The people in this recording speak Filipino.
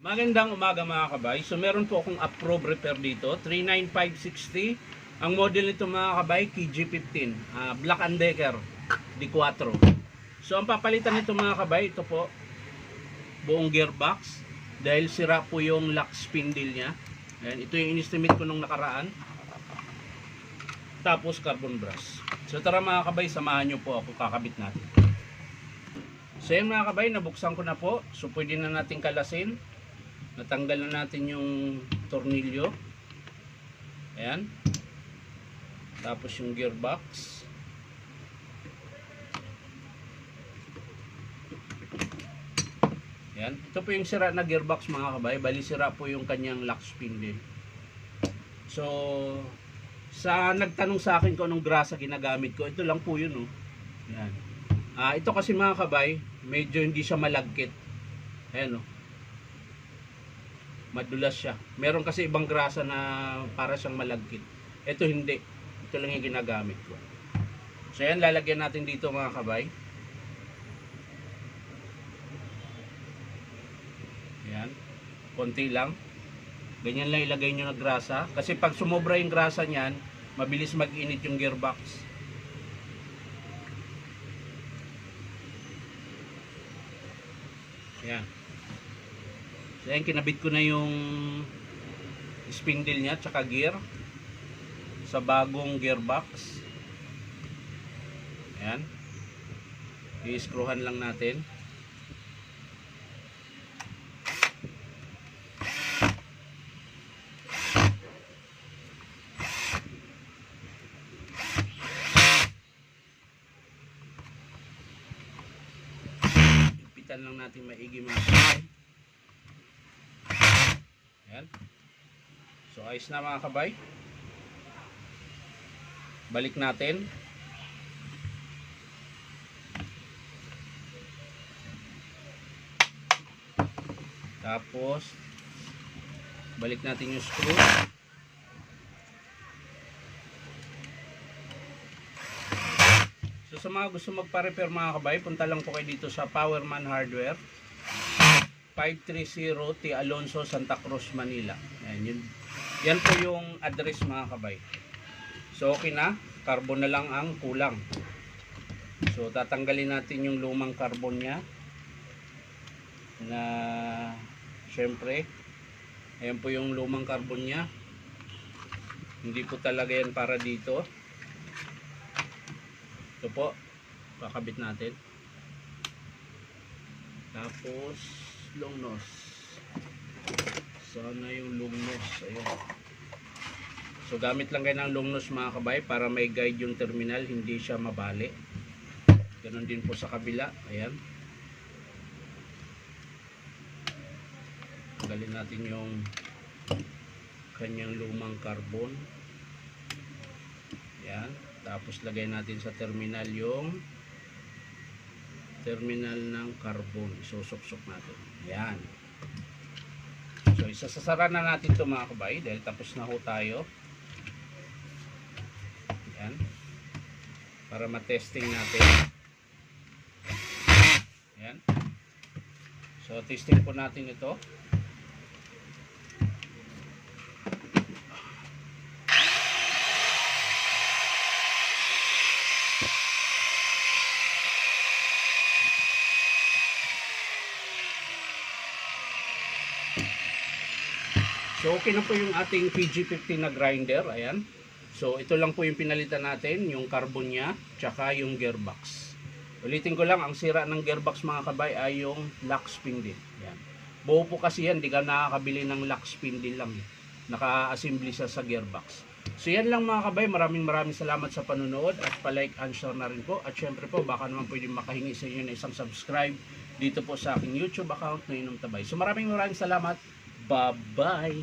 Magandang umaga mga kabay. So meron po akong approved repair dito, 39560. Ang model nito mga kabay, KG15, Black & Decker D4. So ang papalitan nito mga kabay, ito po, buong gearbox. Dahil sira po yung lock spindle niya. Ayan, ito yung in-estimate ko nung nakaraan. Tapos carbon brush. So tara mga kabay, samahan nyo po ako, kakabit natin. So yan mga kabay, nabuksan ko na po. So pwede na natin kalasin. Natanggal na natin yung tornilyo. Ayan. Tapos yung gearbox. Ayan. Ito po yung sira na gearbox mga kabay. Bali sira po yung kanyang lock spindle. So, sa nagtanong sa akin kung anong grasa ginagamit ko, ito lang po yun. Oh. Ayan. Ito kasi mga kabay, medyo hindi siya malagkit. Ayan o. Madulas siya. Meron kasi ibang grasa na para siyang malagkit. Ito hindi. Ito lang yung ginagamit ko. So yan, lalagyan natin dito mga kabay. Ayan. Konti lang. Ganyan lang ilagay nyo na grasa. Kasi pag sumobra yung grasa niyan, mabilis mag-init yung gearbox. Ayan. So yan, kinabit ko na yung spindle niya tsaka gear sa bagong gearbox. Ayan. I-screwhan lang natin. Ipitan lang natin maigi mga kabay. Ayan. So ayos na mga kabay. Balik natin. Tapos balik natin yung screw. So sa mga gusto magpa-repair mga kabay, punta lang po kayo dito sa Powerman Hardware, 530 T. Alonso, Santa Cruz, Manila. Ayan, yan po yung address mga kabay. So okay na, carbon na lang ang kulang. So tatanggalin natin yung lumang carbon nya na syempre, ayan po yung lumang carbon nya. Hindi po talaga yan para dito. Ito po, kakabit natin. Tapos long nose. Sana yung long nose. Ayan. So gamit lang kayo ng long nose mga kabay para may guide yung terminal, hindi siya mabali. Ganon din po sa kabila. Ayan. Tanggalin natin yung kanyang lumang carbon. Ayan. Tapos lagay natin sa terminal yung terminal ng carbon. Isusok-sok natin. Ayan. So isasara na natin ito mga kabay dahil tapos na ho tayo. Ayan. Para matesting natin. Ayan. So testing po natin ito. So okay na po yung ating PG15 na grinder. Ayan. So ito lang po yung pinalitan natin, yung carbon nya tsaka yung gearbox. Ulitin ko lang, ang sira ng gearbox mga kabay ay yung lock spindle. Ayan. Buo po kasi yan, di ka nakakabili ng lock spindle lang. Naka-assembly siya sa gearbox. So yan lang mga kabay, maraming salamat sa panonood at pa-like and share na rin po. At syempre po, baka naman pwede makahingi sa inyo na isang subscribe dito po sa aking YouTube account na Inom Tabay. So maraming salamat. Bye-bye!